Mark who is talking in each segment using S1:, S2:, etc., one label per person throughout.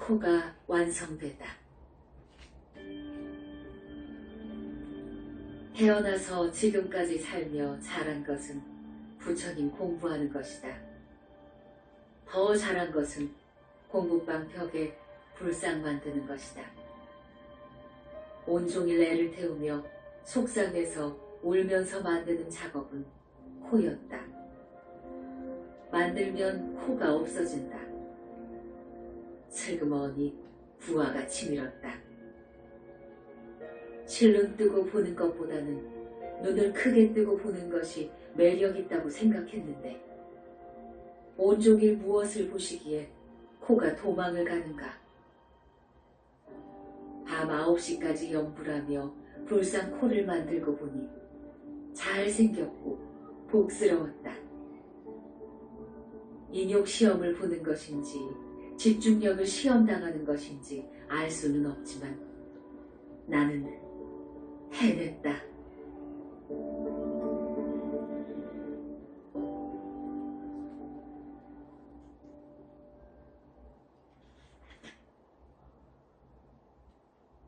S1: 코가 완성되다. 태어나서 지금까지 살며 잘한 것은 부처님 공부하는 것이다. 더 잘한 것은 공부방 벽에 불상 만드는 것이다. 온종일 애를 태우며 속상해서 울면서 만드는 작업은 코였다. 만들면 코가 없어진다. 슬그머니 부하가 치밀었다. 실눈 뜨고 보는 것보다는 눈을 크게 뜨고 보는 것이 매력 있다고 생각했는데 온종일 무엇을 보시기에 코가 도망을 가는가. 밤 9시까지 연불하며 불상 코를 만들고 보니 잘생겼고 복스러웠다. 인욕 시험을 보는 것인지 집중력을 시험당하는 것인지 알 수는 없지만 나는 해냈다.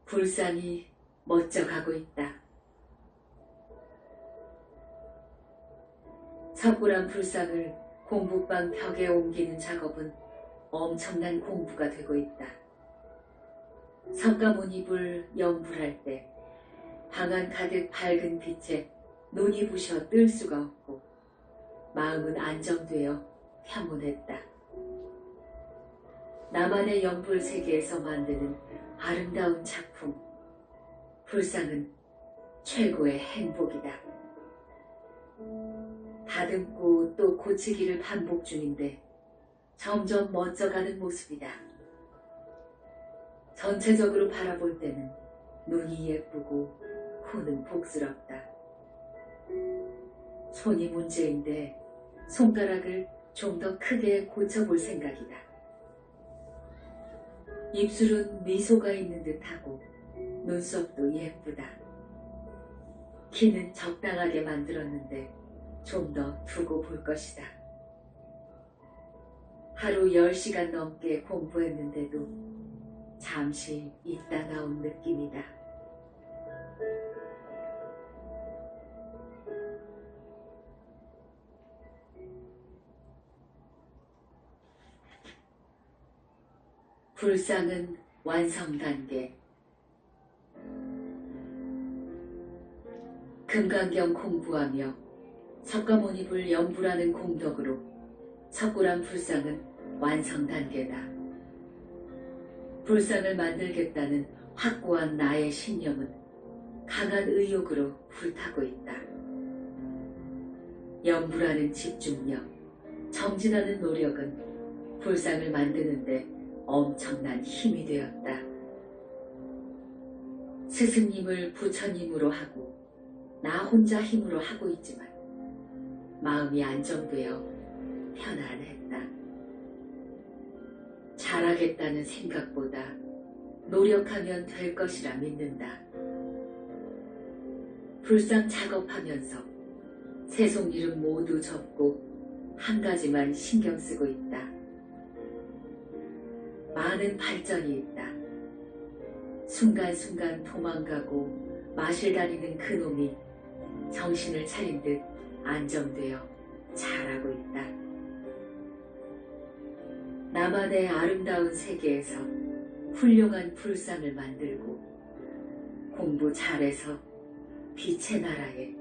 S1: 불상이 멋져가고 있다. 석굴암 불상을 공부방 벽에 옮기는 작업은 엄청난 공부가 되고 있다. 석가모니불 연불할 때 방안 가득 밝은 빛에 눈이 부셔 뜰 수가 없고 마음은 안정되어 평온했다. 나만의 연불 세계에서 만드는 아름다운 작품, 불상은 최고의 행복이다. 다듬고 또 고치기를 반복 중인데 점점 멋져가는 모습이다. 전체적으로 바라볼 때는 눈이 예쁘고 코는 복스럽다. 손이 문제인데 손가락을 좀 더 크게 고쳐볼 생각이다. 입술은 미소가 있는 듯하고 눈썹도 예쁘다. 키는 적당하게 만들었는데 좀 더 두고 볼 것이다. 하루 10시간 넘게 공부했는데도 잠시 있다 나온 느낌이다. 불상은 완성 단계. 금강경 공부하며 석가모니불 연불하는 공덕으로 석굴암 불상은 완성 단계다. 불상을 만들겠다는 확고한 나의 신념은 강한 의욕으로 불타고 있다. 연불하는 집중력, 정진하는 노력은 불상을 만드는데 엄청난 힘이 되었다. 스승님을 부처님으로 하고 나 혼자 힘으로 하고 있지만 마음이 안정되어 편안했다. 잘하겠다는 생각보다 노력하면 될 것이라 믿는다. 불상 작업하면서 세속 일은 모두 접고 한 가지만 신경 쓰고 있다. 많은 발전이 있다. 순간순간 도망가고 마실 다니는 그놈이 정신을 차린 듯 안정되어 잘하고 있다. 나만의 아름다운 세계에서 훌륭한 불상을 만들고 공부 잘해서 빛의 나라에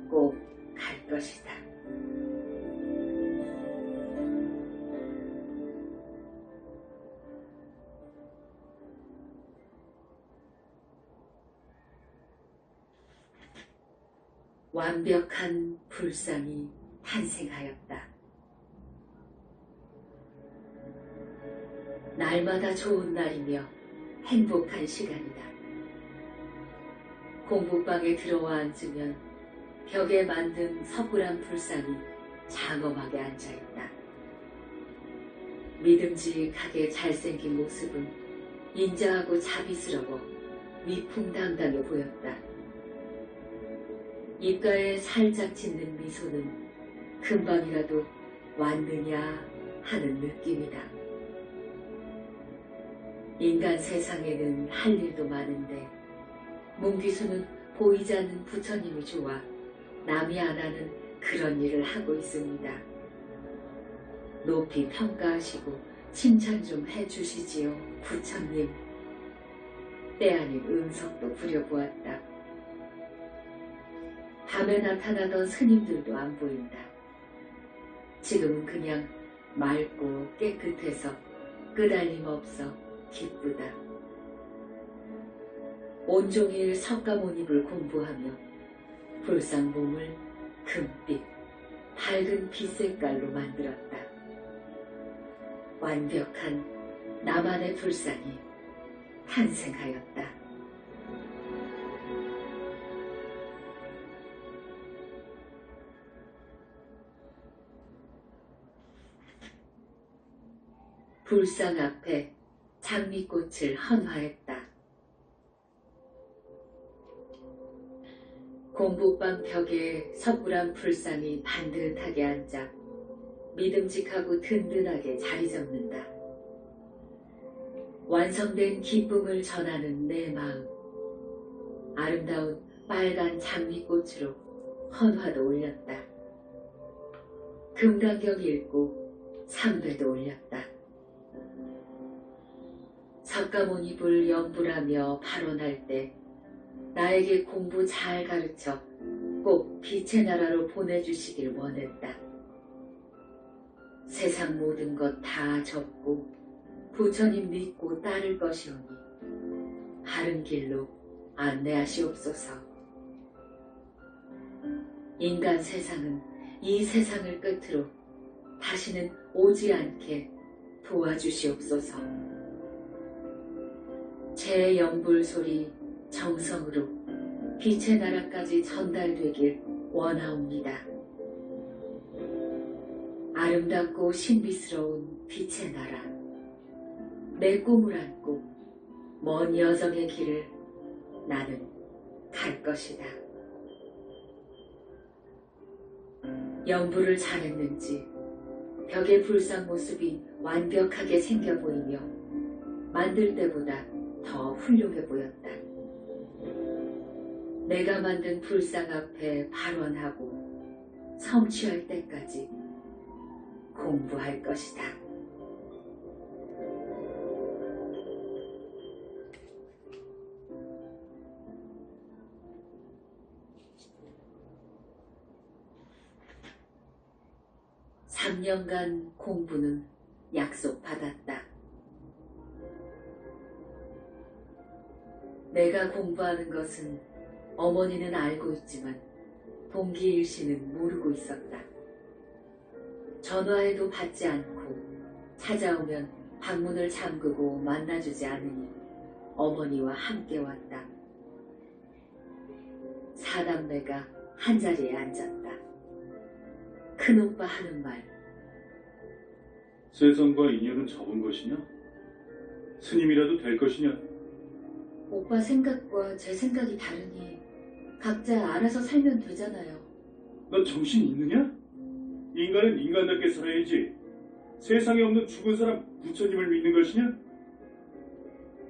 S1: 꼭 갈 것이다. 완벽한 불상이 탄생하였다. 날마다 좋은 날이며 행복한 시간이다. 공부방에 들어와 앉으면 벽에 만든 석굴암 불상이 장엄하게 앉아있다. 믿음직하게 잘생긴 모습은 인자하고 자비스러워 위풍당당해 보였다. 입가에 살짝 짓는 미소는 금방이라도 왔느냐 하는 느낌이다. 인간 세상에는 할 일도 많은데 문귀수는 보이지 않는 부처님이 좋아 남이 안 하는 그런 일을 하고 있습니다. 높이 평가하시고 칭찬 좀 해주시지요, 부처님. 때 아닌 응석도 부려보았다. 밤에 나타나던 스님들도 안 보인다. 지금은 그냥 맑고 깨끗해서 끄달림 없어 기쁘다. 온종일 석가모니를 공부하며 불상 몸을 금빛, 밝은 빛색깔로 만들었다. 완벽한 나만의 불상이 탄생하였다. 불상 앞에 장미꽃을 헌화했다. 공부방 벽에 석굴암 불상이 반듯하게 앉아 믿음직하고 든든하게 자리 잡는다. 완성된 기쁨을 전하는 내 마음, 아름다운 빨간 장미꽃으로 헌화도 올렸다. 금강경 읽고 삼배도 올렸다. 석가모니불 연불하며 발언할 때 나에게 공부 잘 가르쳐 꼭 빛의 나라로 보내주시길 원했다. 세상 모든 것 다 접고 부처님 믿고 따를 것이오니 바른 길로 안내하시옵소서. 인간 세상은 이 세상을 끝으로 다시는 오지 않게 도와주시옵소서. 제 연불 소리 정성으로 빛의 나라까지 전달되길 원하옵니다. 아름답고 신비스러운 빛의 나라, 내 꿈을 안고 먼 여정의 길을 나는 갈 것이다. 연불을 잘했는지 벽의 불상 모습이 완벽하게 생겨 보이며 만들 때보다 더 훌륭해 보였다. 내가 만든 불상 앞에 발원하고 성취할 때까지 공부할 것이다. (3년간) 공부는 약속받았다. 내가 공부하는 것은 어머니는 알고 있지만 동기일씨는 모르고 있었다. 전화해도 받지 않고 찾아오면 방문을 잠그고 만나주지 않으니 어머니와 함께 왔다. 사남매가 한자리에 앉았다. 큰오빠 하는 말.
S2: 세상과 인연은 접은 것이냐? 스님이라도 될 것이냐?
S1: 오빠 생각과 제 생각이 다르니 각자 알아서 살면 되잖아요.
S2: 너 정신 있느냐? 인간은 인간답게 살아야지. 세상에 없는 죽은 사람 부처님을 믿는 것이냐?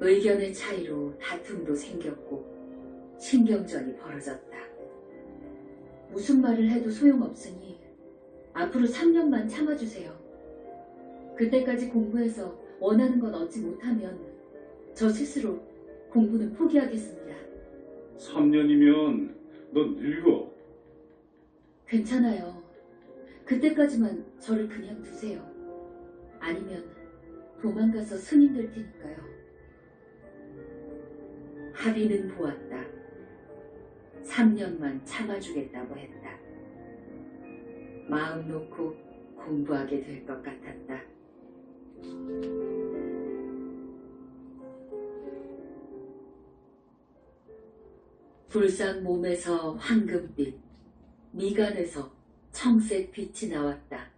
S1: 의견의 차이로 다툼도 생겼고 신경전이 벌어졌다. 무슨 말을 해도 소용없으니 앞으로 3년만 참아주세요. 그때까지 공부해서 원하는 건 얻지 못하면 저 스스로 공부는 포기하겠습니다.
S2: 3년이면 넌 늙어.
S1: 괜찮아요. 그때까지만 저를 그냥 두세요. 아니면 도망가서 스님 될 테니까요. 합의는 보았다. 3년만 참아주겠다고 했다. 마음 놓고 공부하게 될 것 같았다. 불상 몸에서 황금빛, 미간에서 청색 빛이 나왔다.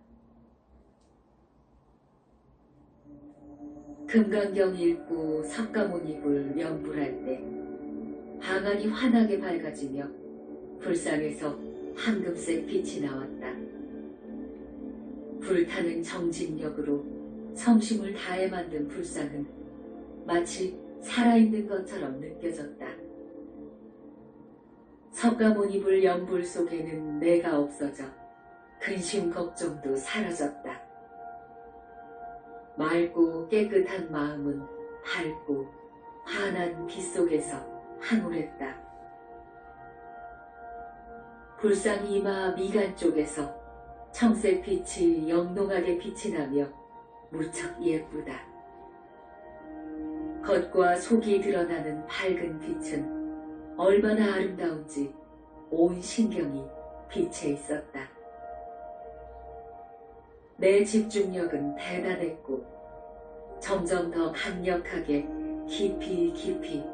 S1: 금강경 읽고 석가모니불 연불할 때 방안이 환하게 밝아지며 불상에서 황금색 빛이 나왔다. 불타는 정진력으로 성심을 다해 만든 불상은 마치 살아있는 것처럼 느껴졌다. 석가모니 연불 속에는 내가 없어져 근심 걱정도 사라졌다. 맑고 깨끗한 마음은 밝고 환한 빛 속에서 황홀했다. 불상 이마 미간 쪽에서 청색 빛이 영롱하게 빛이 나며 무척 예쁘다. 겉과 속이 드러나는 밝은 빛은 얼마나 아름다운지 온 신경이 빛에 있었다. 내 집중력은 대단했고 점점 더 강력하게 깊이 깊이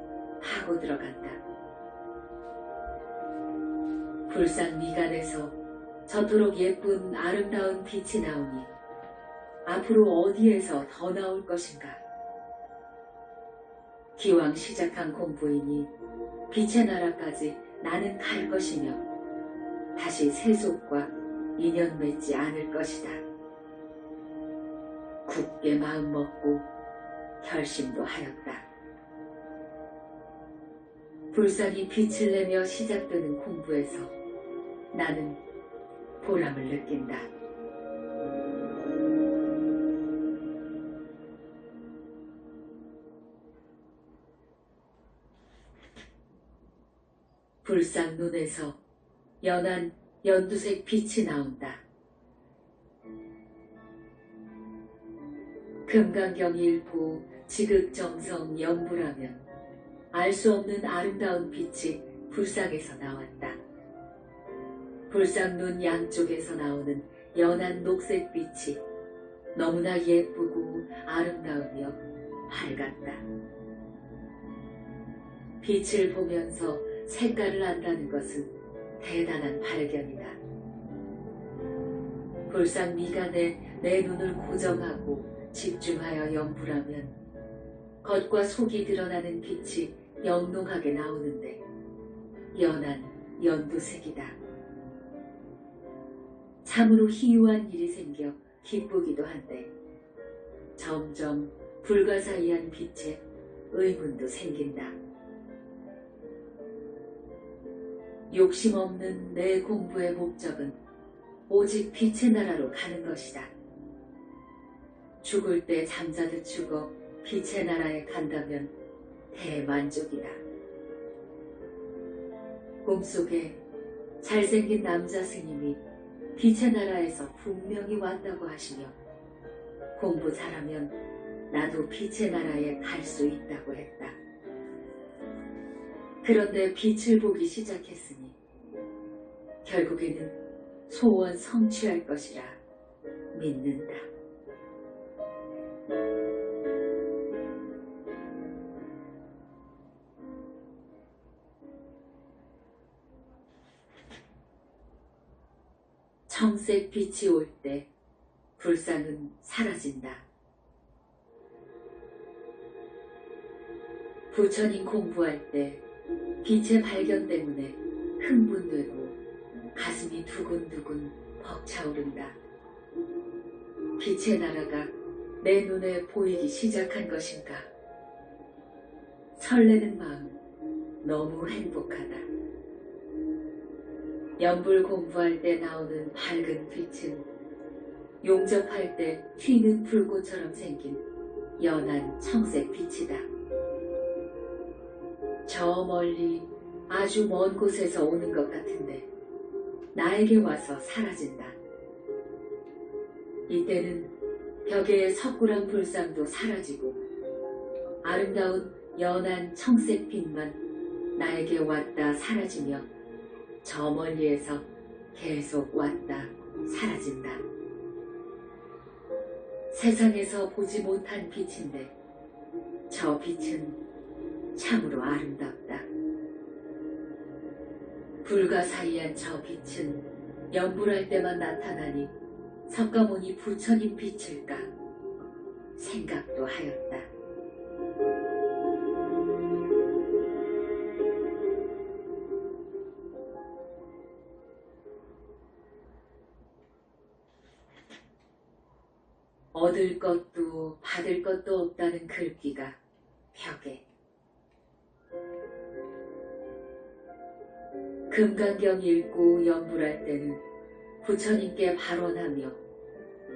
S1: 파고 들어간다. 불상 미간에서 저토록 예쁜 아름다운 빛이 나오니 앞으로 어디에서 더 나올 것인가? 기왕 시작한 공부이니 빛의 나라까지 나는 갈 것이며 다시 세속과 인연 맺지 않을 것이다. 굳게 마음먹고 결심도 하였다. 불상이 빛을 내며 시작되는 공부에서 나는 보람을 느낀다. 불상 눈에서 연한 연두색 빛이 나온다. 금강경일보 지극정성 연불하면 알 수 없는 아름다운 빛이 불상에서 나왔다. 불상 눈 양쪽에서 나오는 연한 녹색 빛이 너무나 예쁘고 아름다우며 밝았다. 빛을 보면서 색깔을 안다는 것은 대단한 발견이다. 불상 미간에 내 눈을 고정하고 집중하여 연불하면 겉과 속이 드러나는 빛이 영롱하게 나오는데 연한 연두색이다. 참으로 희유한 일이 생겨 기쁘기도 한데 점점 불가사의한 빛에 의문도 생긴다. 욕심 없는 내 공부의 목적은 오직 빛의 나라로 가는 것이다. 죽을 때 잠자듯 죽어 빛의 나라에 간다면 대만족이다. 꿈속에 잘생긴 남자 스님이 빛의 나라에서 분명히 왔다고 하시며 공부 잘하면 나도 빛의 나라에 갈 수 있다고 했다. 그런데 빛을 보기 시작했으니 결국에는 소원 성취할 것이라 믿는다. 청색 빛이 올 때 불상은 사라진다. 부처님 공부할 때 빛의 발견 때문에 흥분되고 가슴이 두근두근 벅차오른다. 빛의 나라가 내 눈에 보이기 시작한 것인가? 설레는 마음 너무 행복하다. 연불 공부할 때 나오는 밝은 빛은 용접할 때 튀는 불꽃처럼 생긴 연한 청색 빛이다. 저 멀리 아주 먼 곳에서 오는 것 같은데 나에게 와서 사라진다. 이때는 벽의 석굴한 불상도 사라지고 아름다운 연한 청색 빛만 나에게 왔다 사라지며 저 멀리에서 계속 왔다 사라진다. 세상에서 보지 못한 빛인데 저 빛은 참으로 아름답다. 불가사의한 저 빛은 연불할 때만 나타나니 석가모니 부처님 빛일까 생각도 하였다. 얻을 것도 받을 것도 없다는 글귀가 벽에. 금강경 읽고 연불할 때는 부처님께 발언하며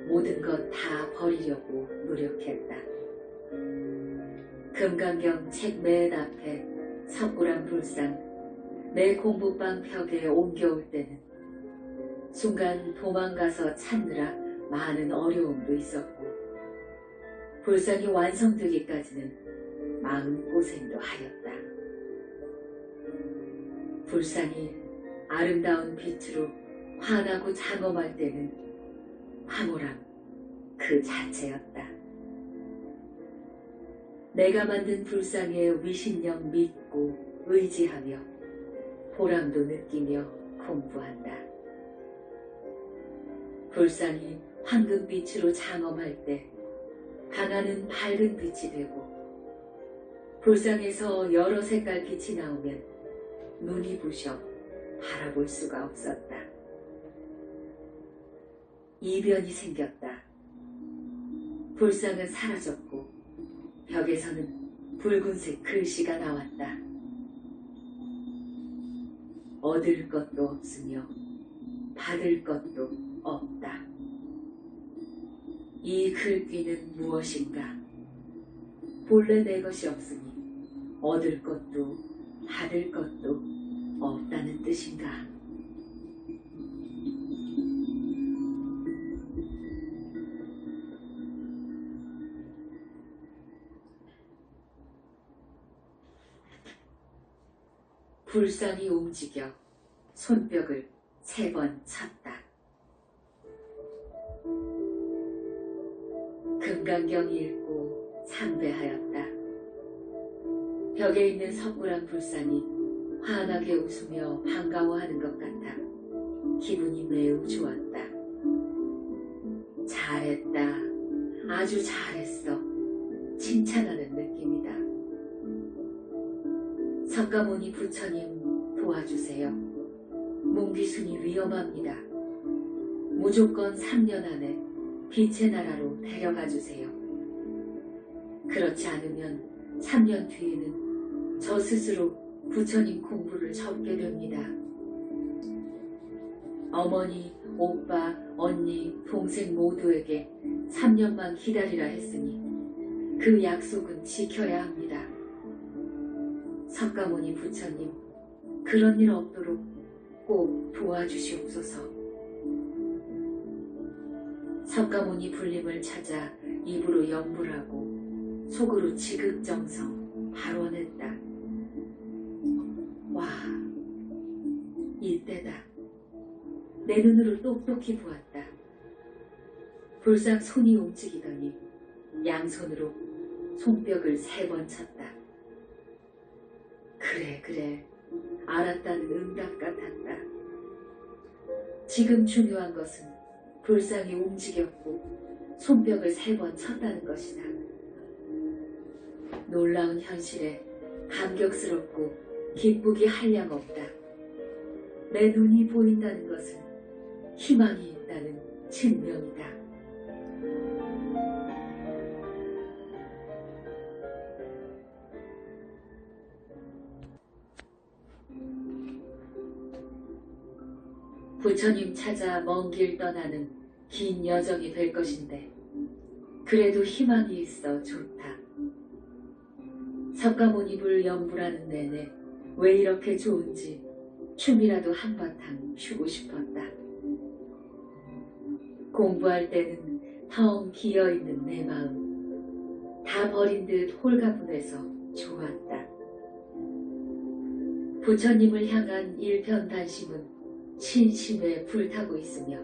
S1: 모든 것 다 버리려고 노력했다. 금강경 책 맨 앞에 석굴암 불상 내 공부방 벽에 옮겨올 때는 순간 도망가서 찾느라 많은 어려움도 있었고 불상이 완성되기까지는 마음고생도 하였다. 불상이 아름다운 빛으로 환하고 장엄할 때는 황홀함 그 자체였다. 내가 만든 불상의 위신력 믿고 의지하며 보람도 느끼며 공부한다. 불상이 황금빛으로 장엄할 때 강하는 밝은 빛이 되고 불상에서 여러 색깔 빛이 나오면 눈이 부셔 바라볼 수가 없었다. 이변이 생겼다. 불상은 사라졌고 벽에서는 붉은색 글씨가 나왔다. 얻을 것도 없으며 받을 것도 없다. 이 글귀는 무엇인가? 본래 내 것이 없으니 얻을 것도 받을 것도 없다는 뜻인가? 불상이 움직여 손뼉을 3번 쳤다. 금강경 읽고 참배하였다. 벽에 있는 석굴암 불상이 환하게 웃으며 반가워하는 것 같아 기분이 매우 좋았다. 잘했다. 아주 잘했어. 칭찬하는 느낌이다. 석가모니 부처님 도와주세요. 문귀순이 위험합니다. 무조건 3년 안에 빛의 나라로 데려가 주세요. 그렇지 않으면 3년 뒤에는 저 스스로 부처님 공부를 접게 됩니다. 어머니, 오빠, 언니, 동생 모두에게 3년만 기다리라 했으니 그 약속은 지켜야 합니다. 석가모니 부처님, 그런 일 없도록 꼭 도와주시옵소서. 석가모니 불림을 찾아 입으로 연불하고 속으로 지극정성 발언했다. 와, 이때다. 내 눈으로 똑똑히 보았다. 불상 손이 움직이더니 양손으로 손뼉을 3번 쳤다. 그래, 알았다는 응답 같았다. 지금 중요한 것은 불상이 움직였고 손뼉을 3번 쳤다는 것이다. 놀라운 현실에 감격스럽고 기쁘기 한량없다. 내 눈이 보인다는 것은 희망이 있다는 증명이다. 부처님 찾아 먼 길 떠나는 긴 여정이 될 것인데 그래도 희망이 있어 좋다. 석가모니불 연불하는 내내 왜 이렇게 좋은지 춤이라도 한바탕 추고 싶었다. 공부할 때는 텅 비어있는 내 마음 다 버린 듯 홀가분해서 좋았다. 부처님을 향한 일편단심은 신심에 불타고 있으며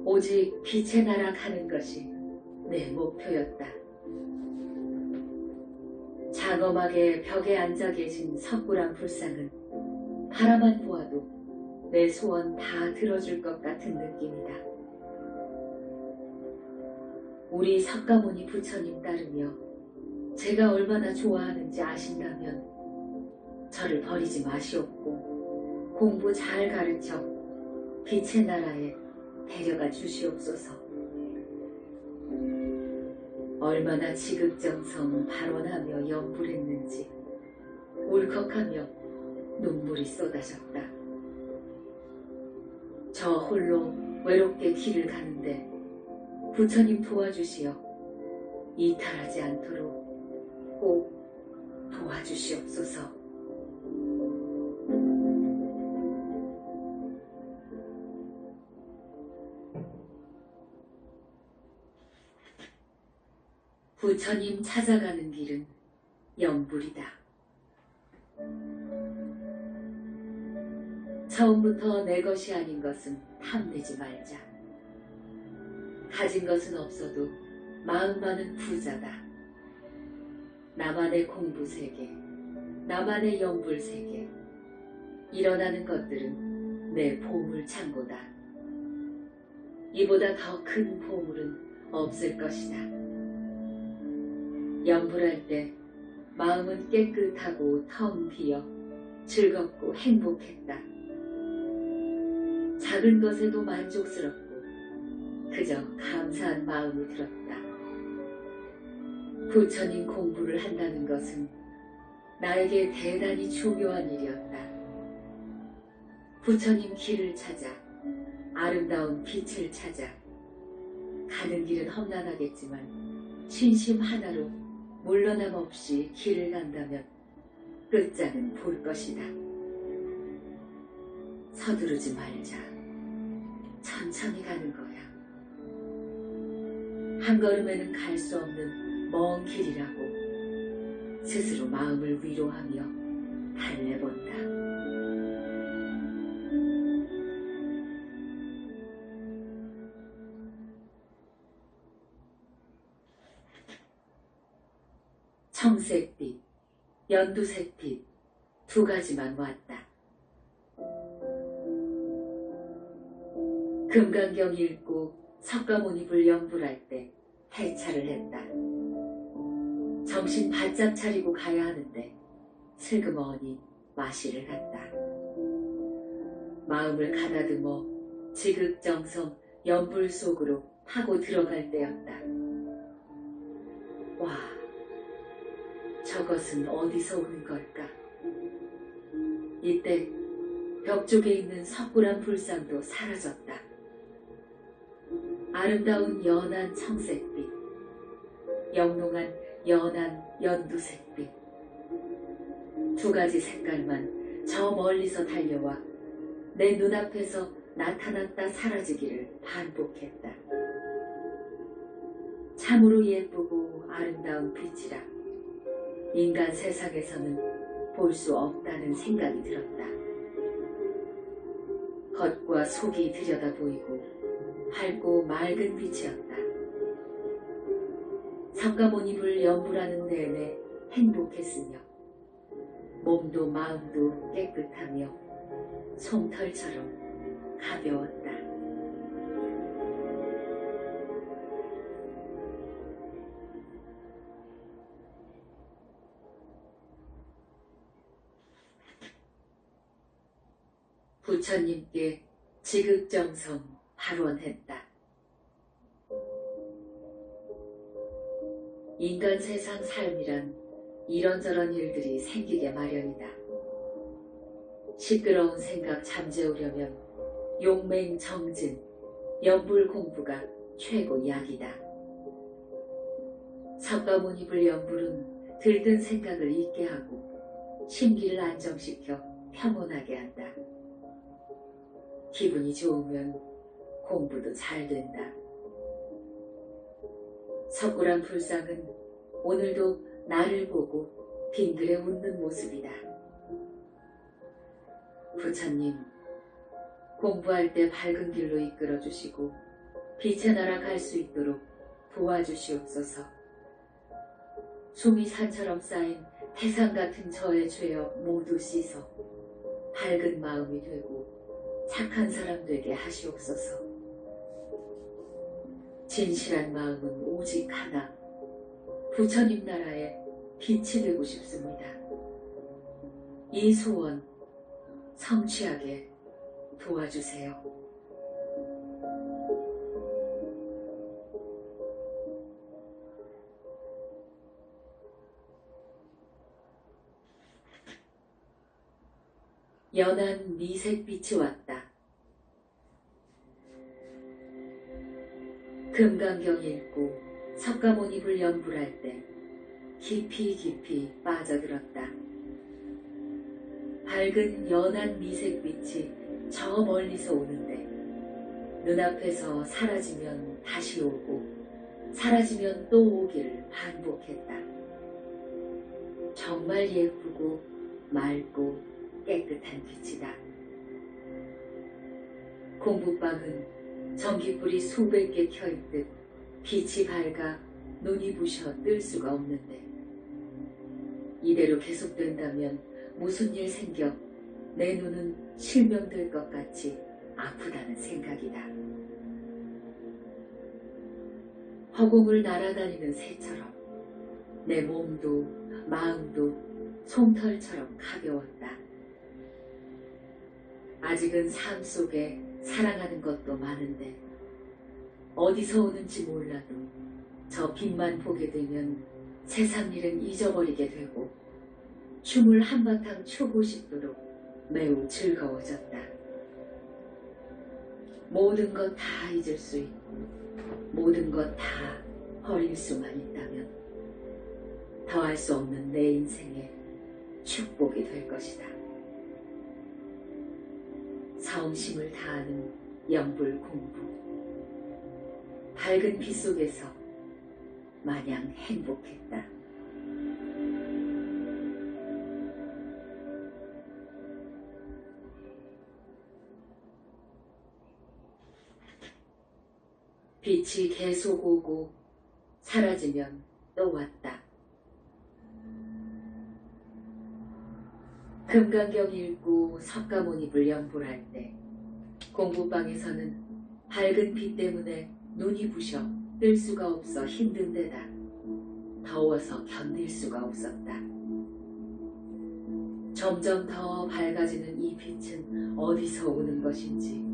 S1: 오직 빛의 나라 가는 것이 내 목표였다. 장엄하게 벽에 앉아 계신 석굴암 불상은 바라만 보아도 내 소원 다 들어줄 것 같은 느낌이다. 우리 석가모니 부처님 따르며 제가 얼마나 좋아하는지 아신다면 저를 버리지 마시옵고 공부 잘 가르쳐 빛의 나라에 데려가 주시옵소서. 얼마나 지극정성 발언하며 연불했는지 울컥하며 눈물이 쏟아졌다. 저 홀로 외롭게 길을 가는데 부처님 도와주시어 이탈하지 않도록 꼭 도와주시옵소서. 부처님 찾아가는 길은 연불이다. 처음부터 내 것이 아닌 것은 탐내지 말자. 가진 것은 없어도 마음만은 부자다. 나만의 공부 세계, 나만의 연불 세계, 일어나는 것들은 내 보물 창고다. 이보다 더 큰 보물은 없을 것이다. 연불할 때 마음은 깨끗하고 텅 비어 즐겁고 행복했다. 작은 것에도 만족스럽고 그저 감사한 마음이 들었다. 부처님 공부를 한다는 것은 나에게 대단히 중요한 일이었다. 부처님 길을 찾아 아름다운 빛을 찾아 가는 길은 험난하겠지만 신심 하나로 물러남 없이 길을 간다면 끝장은 볼 것이다. 서두르지 말자. 천천히 가는 거야. 한 걸음에는 갈 수 없는 먼 길이라고 스스로 마음을 위로하며 달래본다. 청색빛, 연두색빛 두 가지만 왔다. 금강경 읽고 석가모니불 연불할 때 해차를 했다. 정신 바짝 차리고 가야 하는데 슬그머니 마시를 갔다. 마음을 가다듬어 지극정성 연불 속으로 파고 들어갈 때였다. 와, 저것은 어디서 오는 걸까? 이때 벽 쪽에 있는 석굴암 불상도 사라졌다. 아름다운 연한 청색빛, 영롱한 연한 연두색빛, 두 가지 색깔만 저 멀리서 달려와 내 눈앞에서 나타났다 사라지기를 반복했다. 참으로 예쁘고 아름다운 빛이라 인간 세상에서는 볼 수 없다는 생각이 들었다. 겉과 속이 들여다 보이고 밝고 맑은 빛이었다. 석가모니불 연불하는 내내 행복했으며 몸도 마음도 깨끗하며 솜털처럼 가벼웠다. 부처님께 지극정성 발원했다. 인간 세상 삶이란 이런저런 일들이 생기게 마련이다. 시끄러운 생각 잠재우려면 용맹정진, 연불 공부가 최고 약이다. 석가모니불 연불은 들뜬 생각을 잊게 하고 심기를 안정시켜 평온하게 한다. 기분이 좋으면 공부도 잘 된다. 석굴암 불상은 오늘도 나를 보고 빙그레 웃는 모습이다. 부처님, 공부할 때 밝은 길로 이끌어주시고 빛의 나라 갈 수 있도록 도와주시옵소서. 숨이 산처럼 쌓인 태산 같은 저의 죄업 모두 씻어 밝은 마음이 되고 착한 사람 되게 하시옵소서. 진실한 마음은 오직 하나, 부처님 나라의 빛이 되고 싶습니다. 이 소원 성취하게 도와주세요. 연한 미색빛이 왔다. 금강경 읽고 석가모니불 연불할 때 깊이 깊이 빠져들었다. 밝은 연한 미색빛이 저 멀리서 오는데 눈앞에서 사라지면 다시 오고 사라지면 또 오기를 반복했다. 정말 예쁘고 맑고 깨끗한 빛이다. 공부방은 전깃불이 수백 개 켜있듯 빛이 밝아 눈이 부셔 뜰 수가 없는데 이대로 계속된다면 무슨 일 생겨 내 눈은 실명될 것 같이 아프다는 생각이다. 허공을 날아다니는 새처럼 내 몸도 마음도 솜털처럼 가벼웠다. 아직은 삶 속에 사랑하는 것도 많은데 어디서 오는지 몰라도 저 빛만 보게 되면 세상 일은 잊어버리게 되고 춤을 한바탕 추고 싶도록 매우 즐거워졌다. 모든 것 다 잊을 수 있고 모든 것 다 버릴 수만 있다면 더할 수 없는 내 인생에 축복이 될 것이다. 성심을 다하는 연불 공부. 밝은 빛 속에서 마냥 행복했다. 빛이 계속 오고 사라지면 또 왔다. 금강경 읽고 석가모니불 연불할 때 공부방에서는 밝은 빛 때문에 눈이 부셔 뜰 수가 없어 힘든 데다 더워서 견딜 수가 없었다. 점점 더 밝아지는 이 빛은 어디서 오는 것인지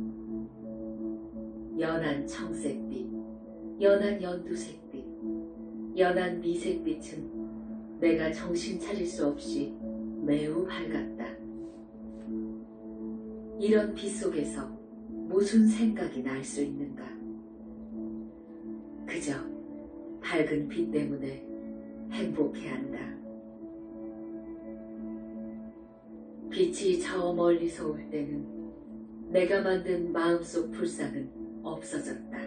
S1: 연한 청색빛, 연한 연두색빛, 연한 미색빛은 내가 정신 차릴 수 없이 매우 밝았다. 이런 빛 속에서 무슨 생각이 날 수 있는가? 그저 밝은 빛 때문에 행복해한다. 빛이 저 멀리서 올 때는 내가 만든 마음속 불상은 없어졌다.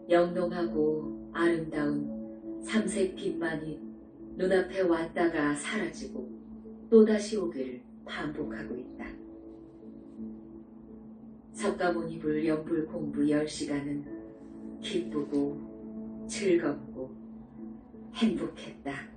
S1: 영롱하고 아름다운 삼색 빛만이 눈앞에 왔다가 사라지고 또다시 오기를 반복하고 있다. 석가모니불 연불 공부 10시간은 기쁘고 즐겁고 행복했다.